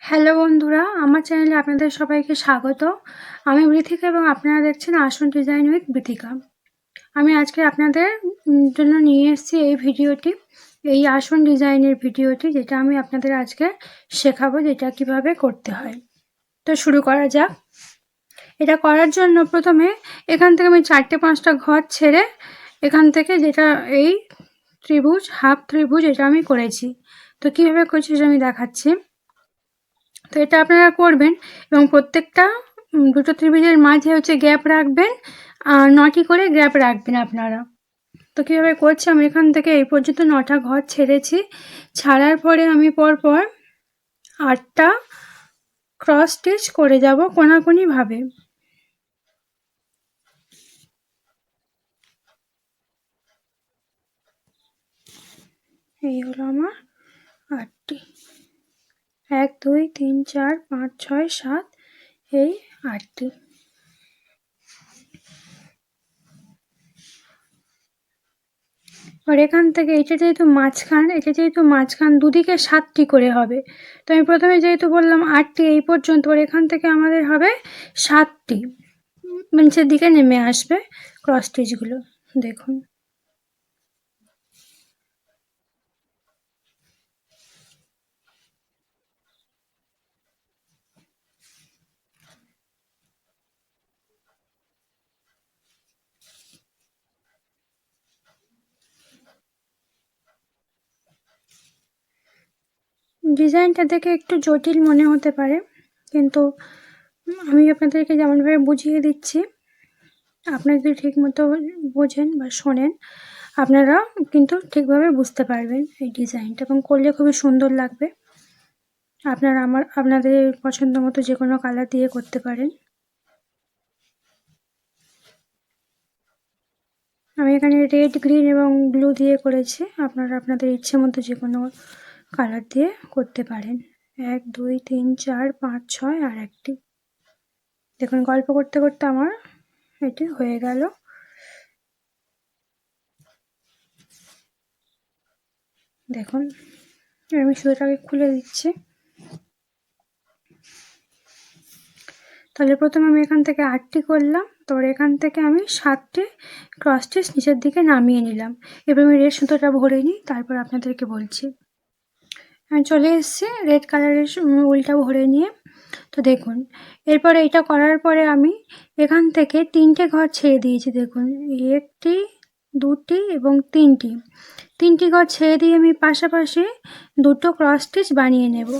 Hello বন্ধুরা, আমার চ্যানেলে আপনাদের সবাইকে স্বাগত। আমি বৃথিকা এবং আপনারা দেখছেন আসন ডিজাইন উইথ বৃথিকা। আমি আজকে আপনাদের জন্য নিয়ে এসেছি এই ভিডিওটি, এই আসন ডিজাইনের ভিডিওটি, যেটা আমি আপনাদের আজকে শেখাবো যেটা কিভাবে করতে হয়। তো শুরু করা যাক। এটা করার জন্য প্রথমে এখান থেকে আমি 4-5টা ঘর ছেড়ে এখান থেকে যেটা এই ত্রিভুজ, হাফ ত্রিভুজ, এটা আমি করেছি। তো কিভাবে করছি সেটা আমি দেখাচ্ছি। তো এটা আপনারা করবেন এবং প্রত্যেকটা দুটো ত্রিভুজের মাঝে গ্যাপ রাখবেন, আর 9টি করে গ্যাপ রাখবেন আপনারা। তো কীভাবে করছি, আমি এখান থেকে এই পর্যন্ত 9টা ঘর ছেড়েছি। ছাড়ার পরে আমি পরপর 8টা ক্রস স্টিচ করে যাব কোনাকুনিভাবে। এই হলো আমার 8টি, 1 2 3 4 5 6 7, এই 8টি। আর এখান থেকে এটা যেহেতু মাঝখান, দুদিকে 7টি করে হবে। তো আমি প্রথমে যেহেতু বললাম 8টি এই পর্যন্ত, আর এখান থেকে আমাদের হবে 7টি, নিচের দিকে নেমে আসবে ক্রস স্টিচগুলো। দেখুন, ডিজাইনটা দেখে একটু জটিল মনে হতে পারে, কিন্তু আমি আপনাদেরকে যেমনভাবে বুঝিয়ে দিচ্ছি, আপনারা যদি ঠিকমতো বোঝেন বা শোনেন, আপনারা কিন্তু ঠিকভাবে বুঝতে পারবেন এই ডিজাইনটা, এবং করলে খুবই সুন্দর লাগবে। আপনারা আপনাদের পছন্দ মতো যে কোনো কালার দিয়ে করতে পারেন। আমি এখানে রেড, গ্রিন এবং ব্লু দিয়ে করেছি। আপনারা আপনাদের ইচ্ছে মতো যে কোনো কালার দিয়ে করতে পারেন। 1 2 3 4 5 6 আর একটি। দেখুন, গল্প করতে করতে আমার এটি হয়ে গেল। দেখুন, আমি সুতোটাকে খুলে দিচ্ছি। তাহলে প্রথমে আমি এখান থেকে 8টি করলাম, তারপর এখান থেকে আমি 7টি ক্রস স্টিচ নিচের দিকে নামিয়ে নিলাম। এবার আমি রেড সুতোটা ভরে নিই, তারপর আপনাদেরকে বলছি। আমি চলে এসেছি রেড কালারের উলটা ভরে নিয়ে। তো দেখুন, এরপরে এটা করার পরে আমি এখান থেকে 3টে ঘর ছেড়ে দিয়েছি। দেখুন, 1টি 2টি এবং 3টি ঘর ছেড়ে দিয়ে আমি পাশাপাশি 2টো ক্রস স্টিচ বানিয়ে নেব।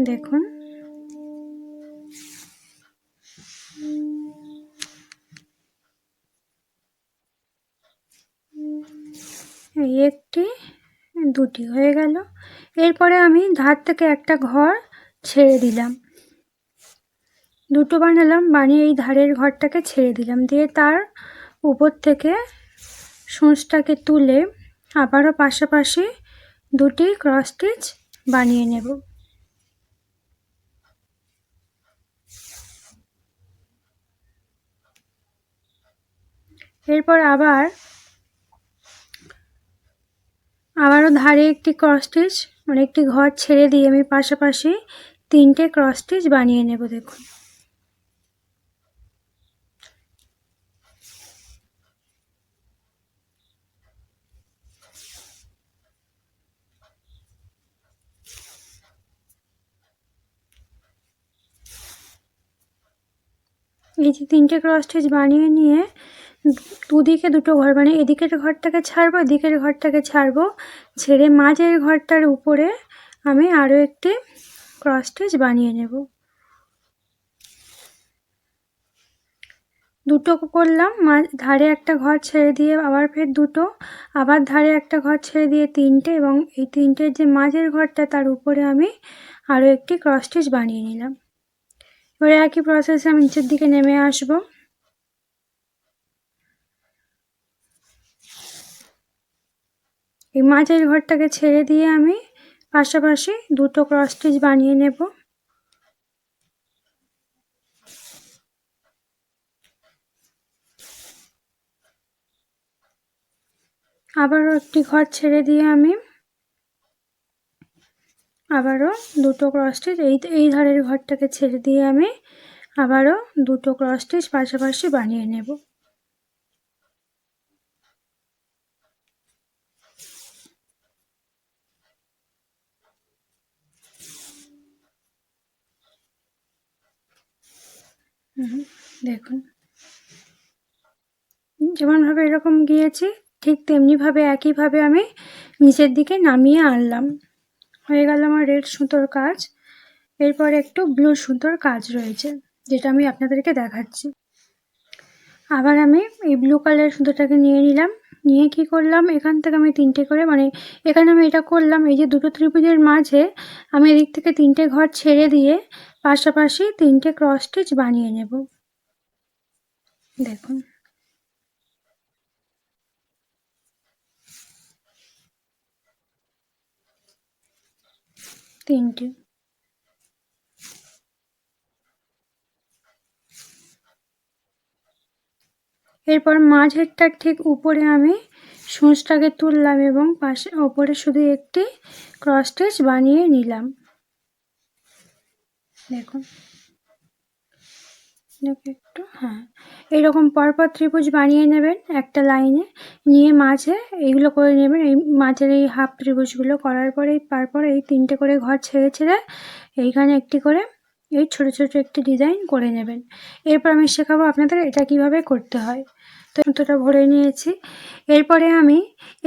দেখুন, এই 1টি 2টি হয়ে গেল। এরপরে আমি ধার থেকে একটা ঘর ছেড়ে দিলাম, 2টো বানালাম, বানিয়ে এই ধারের ঘরটাকে ছেড়ে দিলাম, দিয়ে তার উপর থেকে সূঁচটাকে তুলে আবারও পাশাপাশি 2টি ক্রস স্টিচ বানিয়ে নেব। এরপর আবারও ধারে একটি ক্রস স্টিচ, মানে একটি ঘর ছেড়ে দিয়ে আমি পাশাপাশি 3টে ক্রস স্টিচ বানিয়ে নেব। দেখুন, এই যে 3টে ক্রস স্টিচ বানিয়ে নিয়ে দুদিকে 2টো ঘর, মানে এদিকের ঘরটাকে ছাড়বো, এদিকের ঘরটাকে ছাড়বো, ছেড়ে মাঝের ঘরটার উপরে আমি আরও একটি ক্রস স্টিচ বানিয়ে নেব। 2টো করলাম, ধারে একটা ঘর ছেড়ে দিয়ে আবার ফের 2টো, আবার ধারে একটা ঘর ছেড়ে দিয়ে 3টে, এবং এই 3টের যে মাঝের ঘরটা তার উপরে আমি আরও একটি ক্রস স্টিচ বানিয়ে নিলাম। এবারে একই প্রসেসে আমি নিচের দিকে নেমে আসব। এই মাঝের ঘরটাকে ছেড়ে দিয়ে আমি পাশাপাশি 2টো ক্রস স্টিচ বানিয়ে নেব। আবারও একটি ঘর ছেড়ে দিয়ে আমি আবারও দুটো ক্রস স্টিচ এই ধারের ঘরটাকে ছেড়ে দিয়ে আমি আবারও দুটো ক্রস স্টিচ পাশাপাশি বানিয়ে নেব। দেখুন যেমনভাবে এরকম গিয়েছি ঠিক তেমনিভাবে একইভাবে আমি নিচের দিকে নামিয়ে আনলাম। হয়ে গেল আমার রেড সুতোর কাজ। এরপর একটু ব্লু সুতোর কাজ রয়েছে যেটা আমি আপনাদেরকে দেখাচ্ছি। আবার আমি এই ব্লু কালারের সুতোটাকে নিয়ে নিলাম, নিয়ে কি করলাম এখান থেকে আমি তিনটে করে এখানে আমি এটা করলাম, এই যে দুটো ত্রিভুজের মাঝে আমি এদিক থেকে তিনটে ঘর ছেড়ে দিয়ে পাশাপাশি তিনটে ক্রস স্টিচ বানিয়ে নেব। দেখুন তিনটে। এরপর মাঝেরটার ঠিক উপরে আমি সূঁচটাকে তুললাম এবং পাশে ওপরে শুধু একটি ক্রস স্টিচ বানিয়ে নিলাম। দেখুন একটু এইরকম পরপর ত্রিভুজ বানিয়ে নেবেন একটা লাইনে, নিয়ে মাঝে এইগুলো করে নেবেন। এই মাঝের এই হাফ ত্রিভুজগুলো করার পরে তারপর এই তিনটে করে ঘর ছেড়ে ছেড়ে এইখানে একটি করে এই ছোট ছোট একটি ডিজাইন করে নেবেন। এরপর আমি শেখাবো আপনাদের এটা কিভাবে করতে হয়। তো সুতোটা ভরে নিয়েছি। এরপরে আমি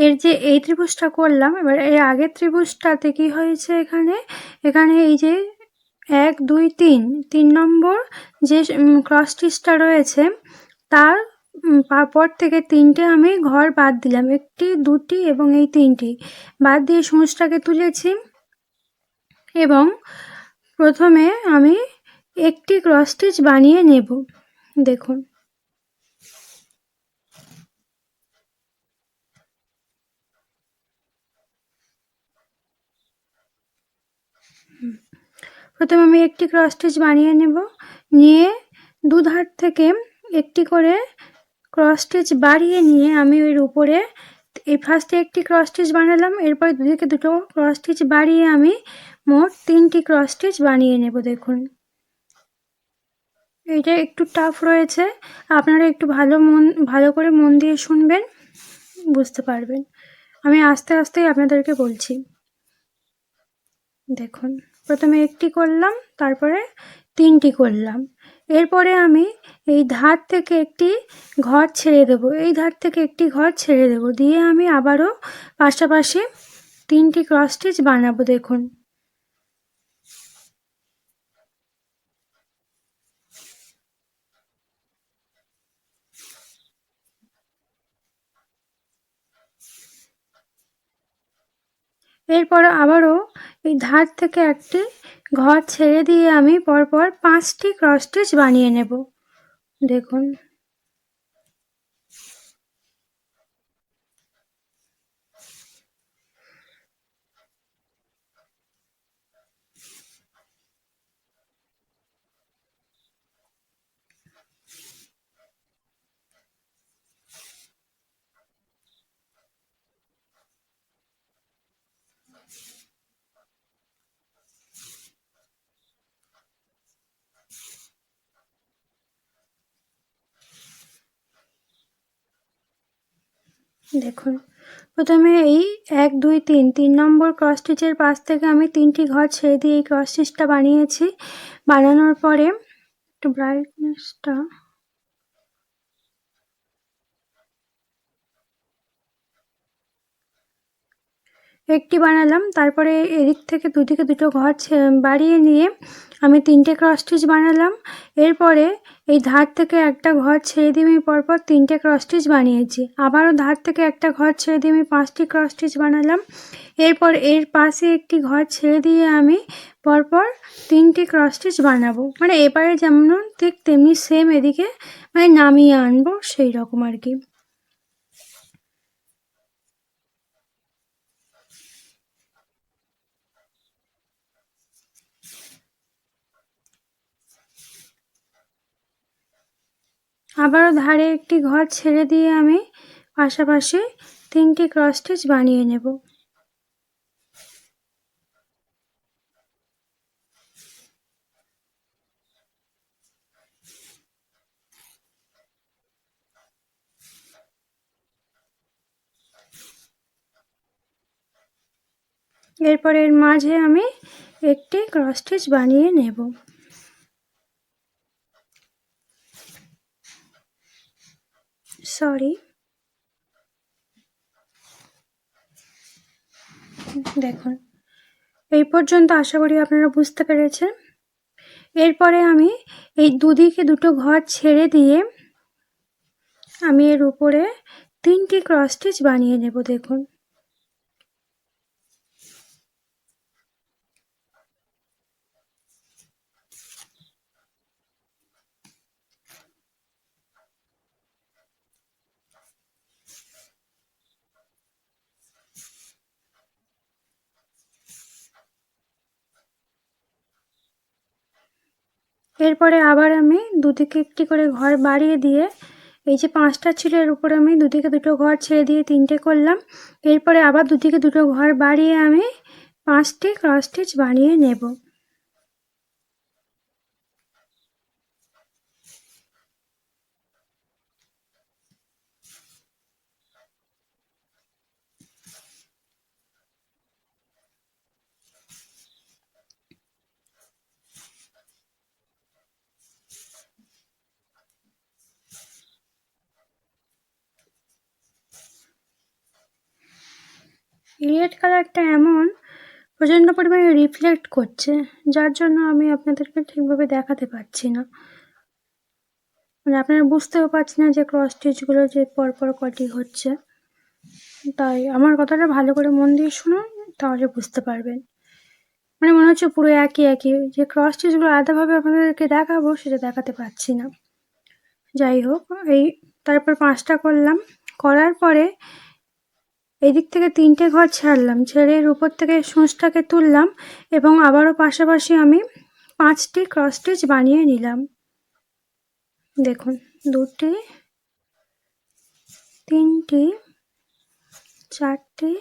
এর যে এই ত্রিভুজটা করলাম, এবার এই আগের ত্রিভুজটাতে কি হয়েছে এখানে এই যে 1 2 3 নম্বর যে ক্রস স্টিচটা রয়েছে তার পর থেকে তিনটে আমি ঘর বাদ দিলাম, একটি দুটি এবং এই তিনটি বাদ দিয়ে সূঁচটাকে তুলেছি এবং প্রথমে আমি একটি ক্রস স্টিচ বানিয়ে নেব। দেখুন প্রথমে আমি একটি ক্রস স্টিচ বানিয়ে নেব, নিয়ে দুধার থেকে একটি করে ক্রস স্টিচ বাড়িয়ে নিয়ে আমি এর উপরে এই ফার্স্টে একটি ক্রস স্টিচ বানালাম, এরপরে দুদিকে দুটো ক্রস স্টিচ বাড়িয়ে আমি মোট তিনটি ক্রস স্টিচ বানিয়ে নেব। দেখুন এটা একটু টাফ রয়েছে, আপনারা একটু ভালো করে মন দিয়ে শুনবেন, বুঝতে পারবেন। আমি আস্তে আস্তেই আপনাদেরকে বলছি। দেখুন প্রথমে একটি করলাম, তারপরে তিনটি করলাম, এরপরে আমি এই ধার থেকে একটি ঘর ছেড়ে দেব, এই ধার থেকে একটি ঘর ছেড়ে দেব, দিয়ে আমি আবারও পাশাপাশি তিনটি ক্রস স্টিচ বানাবো। দেখুন এরপর আবারও এই ধার থেকে একটি ঘর ছেড়ে দিয়ে আমি পরপর 5টি ক্রস স্টিচ বানিয়ে নেব। দেখুন দেখুন প্রথমে এই 1 2 3 নম্বর ক্রস স্টিচের পাশ থেকে আমি তিনটি ঘর ছেড়ে দিয়ে এই ক্রস স্টিচটা বানিয়েছি। বানানোর পরে একটু ব্রাইটনেসটা একটি বানালাম, তারপরে এদিক থেকে দুদিকে দুটো ঘর বাড়িয়ে নিয়ে আমি তিনটে ক্রস স্টিচ বানালাম। এরপরে এই ধার থেকে একটা ঘর ছেড়ে দিয়ে আমি পরপর তিনটে ক্রস স্টিচ বানিয়েছি, আবারও ধার থেকে একটা ঘর ছেড়ে দিয়ে আমি 5টি ক্রস স্টিচ বানালাম। এরপর এর পাশে একটি ঘর ছেড়ে দিয়ে আমি পরপর তিনটি ক্রস স্টিচ বানাবো, মানে এবারে যেমন ঠিক তেমনি সেম এদিকে নামিয়ে আনবো সেই রকম আর কি। আবারও ধারে একটি ঘর ছেড়ে দিয়ে আমি পাশাপাশি তিনটি ক্রস স্টিচ বানিয়ে নেব। এরপরে এর মাঝে আমি একটি ক্রস স্টিচ বানিয়ে নেব। দেখুন, এই পর্যন্ত আশা করি আপনারা বুঝতে পেরেছেন। এরপরে আমি এই দুদিকে দুটো ঘর ছেড়ে দিয়ে আমি এর উপরে 3টি ক্রস স্টিচ বানিয়ে নেব। দেখুন, এরপরে আবার আমি দুদিকে একটি করে ঘর বাড়িয়ে দিয়ে এই যে 5টা ছিল এর উপরে আমি দুদিকে দুটো ঘর ছেড়ে দিয়ে 3টে করলাম। এরপরে আবার দুদিকে দুটো ঘর বাড়িয়ে আমি 5টি ক্রস স্টিচ বানিয়ে নেব। রেড কালারটা এমন প্রচণ্ড পরিমাণে রিফ্লেক্ট করছে, যার জন্য আমি আপনাদেরকে ঠিকভাবে দেখাতে পারছি না, মানে আপনারা বুঝতেও পারছেন না যে ক্রস স্টিচগুলো যে পরপর কটি হচ্ছে। তাই আমার কথাটা ভালো করে মন দিয়ে শুনুন, তাহলে বুঝতে পারবেন। মানে মনে হচ্ছে পুরো একই একই, যে ক্রস স্টিচগুলো আলাদাভাবে আপনাদেরকে দেখাবো সেটা দেখাতে পারছি না। যাই হোক, এই তারপর 5টা করলাম, করার পরে এদিক থেকে 3টে ঘর ছাড়লাম, ছেড়ে এর উপর থেকে সূঁচটাকে তুললাম এবং আবারও পাশাপাশি আমি 5টি ক্রস স্টিচ বানিয়ে নিলাম। দেখুন, 2টি, 3টি, 4টি,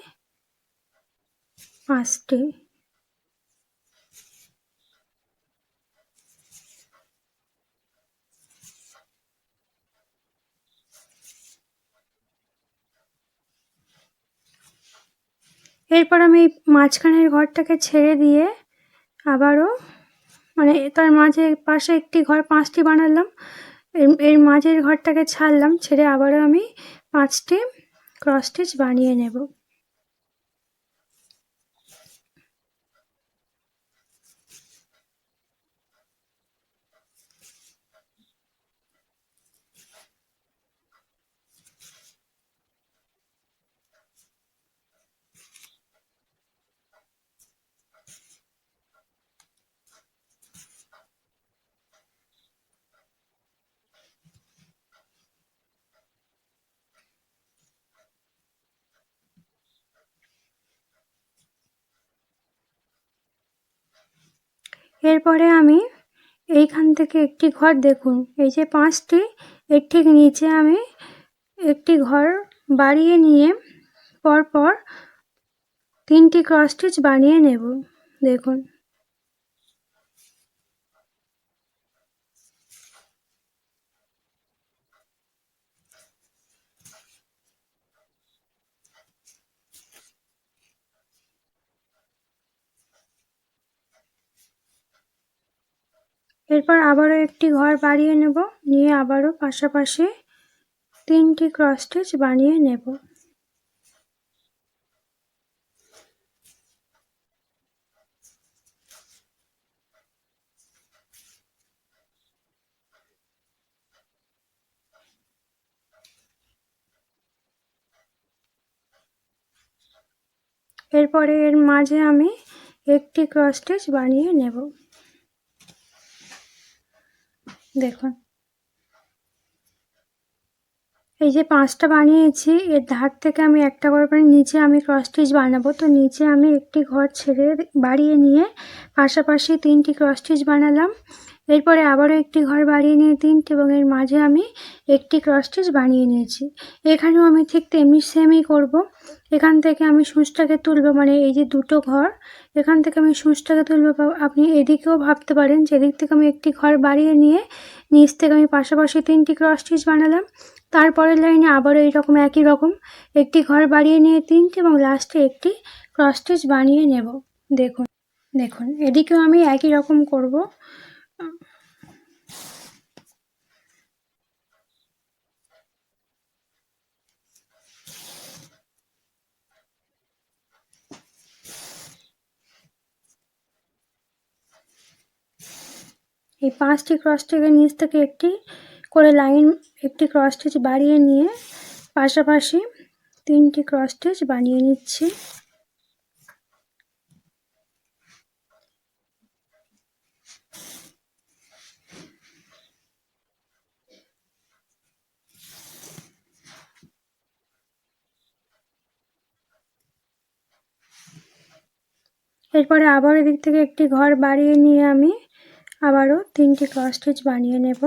5টি। এরপর আমি মাঝখানের ঘরটাকে ছেড়ে দিয়ে আবারও মানে তার মাঝে পাশে একটি ঘর 5টি বানালাম, এর মাঝের ঘরটাকে ছাড়লাম, ছেড়ে আবারও আমি 5টি ক্রস স্টিচ বানিয়ে নেব। এরপরে আমি এইখান থেকে একটি ঘর, দেখুন এই যে 5টি, এর ঠিক নিচে আমি একটি ঘর বাড়িয়ে নিয়ে পরপর 3টি ক্রস স্টিচ বানিয়ে নেব। দেখুন, এরপর আবারও একটি ঘর বাড়িয়ে নেব, নিয়ে আবারও পাশাপাশি 3টি ক্রস স্টিচ বানিয়ে নেব। এরপরে এর মাঝে আমি একটি ক্রস স্টিচ বানিয়ে নেব। দেখুন, এই যে 5টা বানিয়েছি, এর ধার থেকে আমি একটা করে নিচে আমি ক্রস স্টিচ বানাবো, তো নিচে আমি একটি ঘর ছেড়ে বাড়িয়ে নিয়ে পাশাপাশি 3টি ক্রস স্টিচ বানালাম। এরপরে আবারও একটি ঘর বাড়িয়ে নিয়ে 3টি এবং এর মাঝে আমি একটি ক্রস স্টিচ বানিয়ে নিয়েছি। এখানেও আমি ঠিক তেমনি সেমই করব। এখান থেকে আমি সূচটাকে তুলবো, মানে এই যে দুটো ঘর, এখান থেকে আমি সূচটাকে তুলবো। আপনি এদিকেও ভাবতে পারেন যে এদিক থেকে আমি একটি ঘর বাড়িয়ে নিয়ে নিচ থেকে আমি পাশাপাশি 3টি ক্রস স্টিচ বানালাম, তারপরের লাইনে আবারও এইরকম একই রকম একটি ঘর বাড়িয়ে নিয়ে 3টে এবং লাস্টে একটি ক্রস স্টিচ বানিয়ে নেব। দেখুন দেখুন এদিকেও আমি একই রকম করব। এই 5টি ক্রস স্টিচের নিচ থেকে একটি করে লাইন একটি ক্রস স্টিচ বাড়িয়ে নিয়ে পাশাপাশি 3টি ক্রস স্টিচ বানিয়ে নিচ্ছি। এরপরে আবার এদিক থেকে একটি ঘর বাড়িয়ে নিয়ে আমি আবারও 3টি ক্রস স্টিচ বানিয়ে নেব।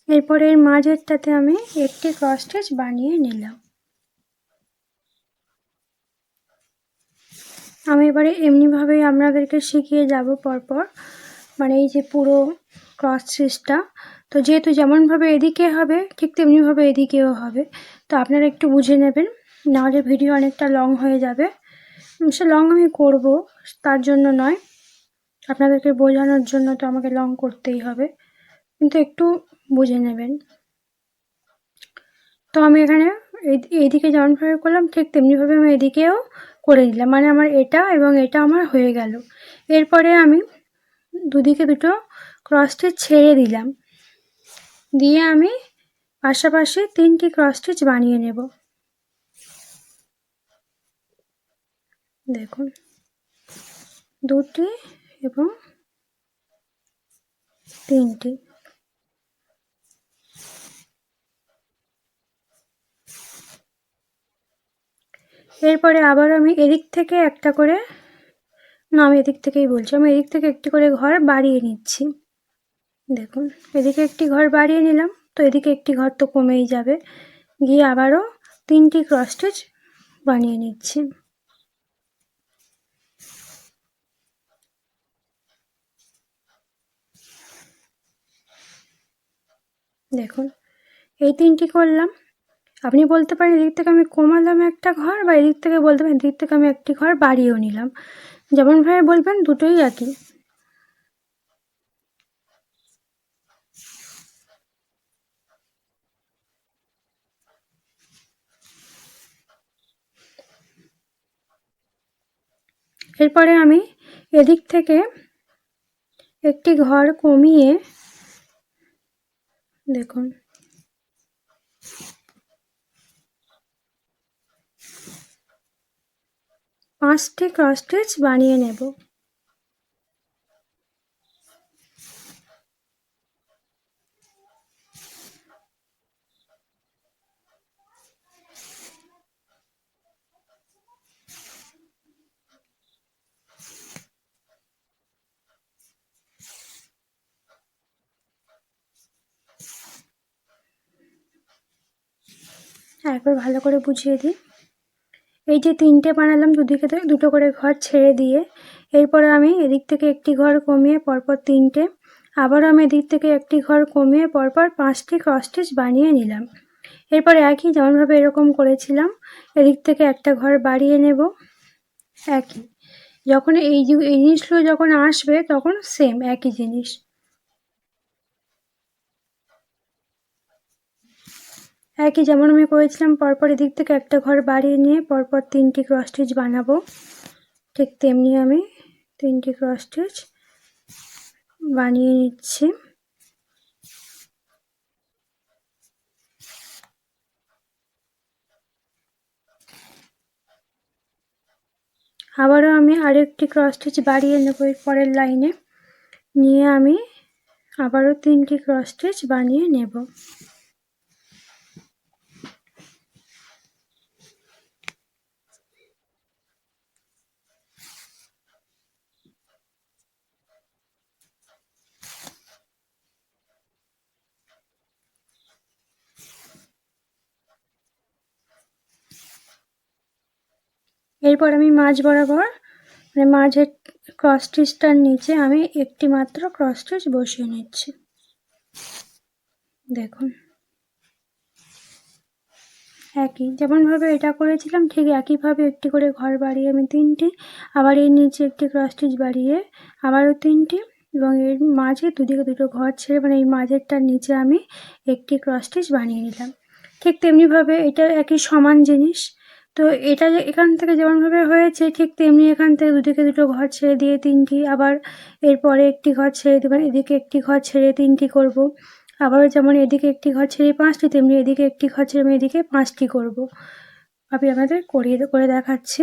এরপরে এর মাঝেরটাতে আমি একটি ক্রস স্টিচ বানিয়ে নিলাম। আমি এবারে এমনিভাবেই আপনাদেরকে শিখিয়ে যাব পরপর, মানে এই যে পুরো ক্রস স্টিচটা। তো যেহেতু যেমনভাবে এদিকে হবে ঠিক তেমনিভাবে এদিকেও হবে, তো আপনারা একটু বুঝে নেবেন, নাহলে ভিডিও অনেকটা লং হয়ে যাবে। সে লং আমি করব, তার জন্য নয়, আপনাদেরকে বোঝানোর জন্য তো আমাকে লং করতেই হবে, কিন্তু একটু বুঝে নেবেন। তো আমি এখানে এইদিকে যেমনভাবে করলাম ঠিক তেমনিভাবে আমি এদিকেও করে নিলাম, মানে আমার এটা এবং এটা আমার হয়ে গেল। এরপরে আমি দুদিকে দুটো ক্রস স্টিচ ছেড়ে দিলাম, দিয়ে আমি পাশাপাশি 3টি ক্রস স্টিচ বানিয়ে নেব। দেখুন 2টি এবং 3টি। এরপরে আবার আমি এদিক থেকে একটা করে, না আমি এদিক থেকেই বলছি, আমি এদিক থেকে একটি করে ঘর বাড়িয়ে নিচ্ছি। দেখুন এদিকে একটি ঘর বাড়িয়ে নিলাম, তো এদিকে একটি ঘর তো কমেই যাবে, গিয়ে আবারও 3টি ক্রস স্টিচ বানিয়ে নিচ্ছি। দেখুন এই 3টি করলাম। আপনি বলতে পারেন এদিক থেকে আমি কমালাম একটা ঘর, বা এদিক থেকে বলতে পারেন এদিক থেকে আমি একটি ঘর বাড়িয়েও নিলাম, যেমনভাবে বলবেন দুটোই একই। এরপরে আমি এদিক থেকে একটি ঘর কমিয়ে, দেখুন 5টি ক্রস স্টিচ বানিয়ে নেব। একবার ভালো করে বুঝিয়ে দিই, এই যে 3টে বানালাম দুদিকে দুটো করে ঘর ছেড়ে দিয়ে, এরপরে আমি এদিক থেকে একটি ঘর কমিয়ে পরপর 3টে, আবারও আমি এদিক থেকে একটি ঘর কমিয়ে পরপর 5টি ক্রস স্টিচ বানিয়ে নিলাম। এরপরে একই যেমনভাবে এরকম করেছিলাম এদিক থেকে একটা ঘর বাড়িয়ে নেব। একই যখন এই জিনিসগুলো যখন আসবে তখন সেম একই জিনিস। একই যেমন আমি করেছিলাম পরপর এদিক থেকে একটা ঘর বাড়িয়ে নিয়ে পরপর 3টি ক্রস স্টিচ বানাবো, ঠিক তেমনি আমি 3টি ক্রস স্টিচ বানিয়ে নিচ্ছি। আবারও আমি আরেকটি ক্রস স্টিচ বাড়িয়ে নেব এর পরের লাইনে, নিয়ে আমি আবারও 3টি ক্রস স্টিচ বানিয়ে নেব। এরপর আমি মাঝ বরাবর মানে মাঝের ক্রস স্টিচটার নিচে আমি একটি মাত্র ক্রস স্টিচ বসিয়ে নিচ্ছি। দেখুন একই যেমনভাবে এটা করেছিলাম ঠিক একইভাবে একটি করে ঘর বাড়িয়ে আমি 3টি, আবার এর নিচে একটি ক্রস স্টিচ বাড়িয়ে আবারও 3টি এবং এর মাঝে দুদিকে দুটো ঘর ছেড়ে মানে এই মাঝেরটার নিচে আমি একটি ক্রস স্টিচ বানিয়ে নিলাম। ঠিক তেমনিভাবে এটা একই সমান জিনিস। তো এটা এখান থেকে যেমনভাবে হয়েছে ঠিক তেমনি এখান থেকে দুদিকে দুটো ঘর ছেড়ে দিয়ে 3টি, আবার এরপরে একটি ঘর ছেড়ে দেবেন, এদিকে একটি ঘর ছেড়ে 3টি করব। আবারও যেমন এদিকে একটি ঘর ছেড়ে 5টি তেমনি এদিকে একটি ঘর ছেড়ে আমি এদিকে 5টি করব। আমি আপনাদের করে দেখাচ্ছি।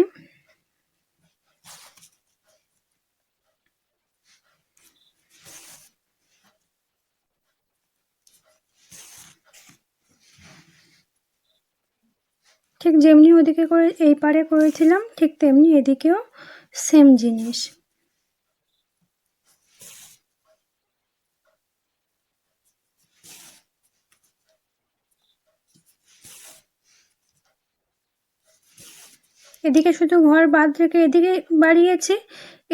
ঠিক যেমনি ওদিকে করে এই পারে করেছিলাম ঠিক তেমনি এদিকেও সেম জিনিস। এদিকে শুধু ঘর বাদ রেখে এদিকে বাড়িয়েছি।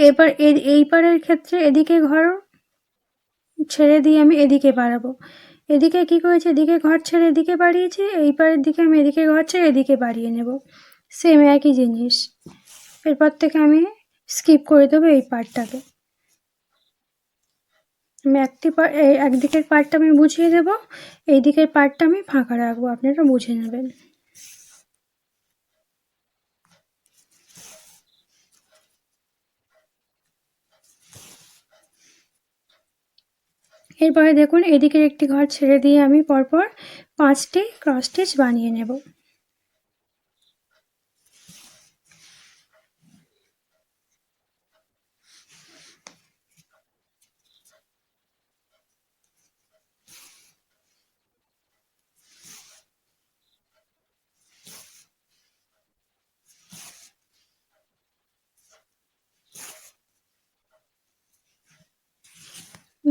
এবার এই পারের ক্ষেত্রে এদিকে ঘর ছেড়ে দিয়ে আমি এদিকে বাড়াবো। এদিকে কি করেছি, এদিকে ঘর ছেড়ে এদিকে বাড়িয়েছি, এই পারের দিকে আমি এদিকে ঘর ছেড়ে এদিকে বাড়িয়ে নেব। সেম একই জিনিস। এরপর থেকে আমি স্কিপ করে দেবো এই পার্টটাকে। আমি একদিকের পার্টটা আমি বুঝিয়ে দেবো, এই দিকের পার্টটা আমি ফাঁকা রাখবো, আপনারা বুঝে নেবেন। এরপরে দেখুন এদিকের একটি ঘর ছেড়ে দিয়ে আমি পরপর 5টি ক্রস স্টিচ বানিয়ে নেব।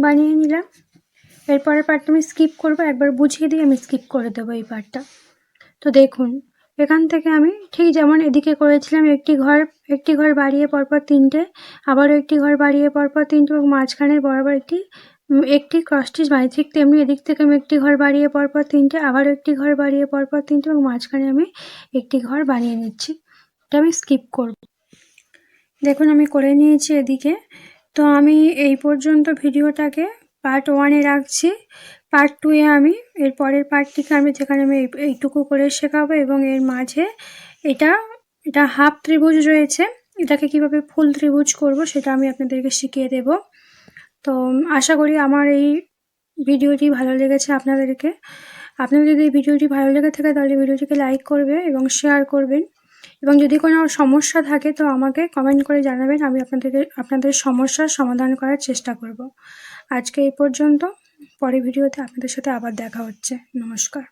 বানিয়ে নিলাম। এরপরের পার্টটা আমি স্কিপ করবো, একবার বুঝিয়ে দিয়ে আমি স্কিপ করে দেবো এই পার্টটা। তো দেখুন এখান থেকে আমি ঠিক যেমন এদিকে করেছিলাম একটি ঘর বাড়িয়ে পরপর 3টে, আবারও একটি ঘর বাড়িয়ে পরপর 3টে এবং মাঝখানের বরাবর একটি ক্রস স্টিচ বানিয়ে, ঠিক তেমনি এদিক থেকে আমি একটি ঘর বাড়িয়ে পরপর 3টে, আবারও একটি ঘর বাড়িয়ে পরপর 3টে এবং মাঝখানে আমি একটি ঘর বানিয়ে নিচ্ছি। এটা আমি স্কিপ করব। দেখুন আমি করে নিয়েছি এদিকে। তো আমি এই পর্যন্ত ভিডিওটাকে পার্ট 1-এ রাখছি। পার্ট 2-এ আমি এর পরের পার্টটিকে আমি যেখানে আমি এইটুকু করে শেখাবো এবং এর মাঝে এটা হাফ ত্রিভুজ রয়েছে, এটাকে কিভাবে ফুল ত্রিভুজ করব সেটা আমি আপনাদেরকে শিখিয়ে দেব। তো আশা করি আমার এই ভিডিওটি ভালো লেগেছে আপনাদেরকে। আপনাদের যদি এই ভিডিওটি ভালো লেগে থাকে তাহলে ভিডিওটিকে লাইক করবে এবং শেয়ার করবেন, এবং যদি কোনো সমস্যা থাকে তো আমাকে কমেন্ট করে জানাবেন, আমি আপনাদের সমস্যার সমাধান করার চেষ্টা করব। আজকে এই পর্যন্ত, পরের ভিডিওতে আপনাদের সাথে আবার দেখা হচ্ছে। নমস্কার।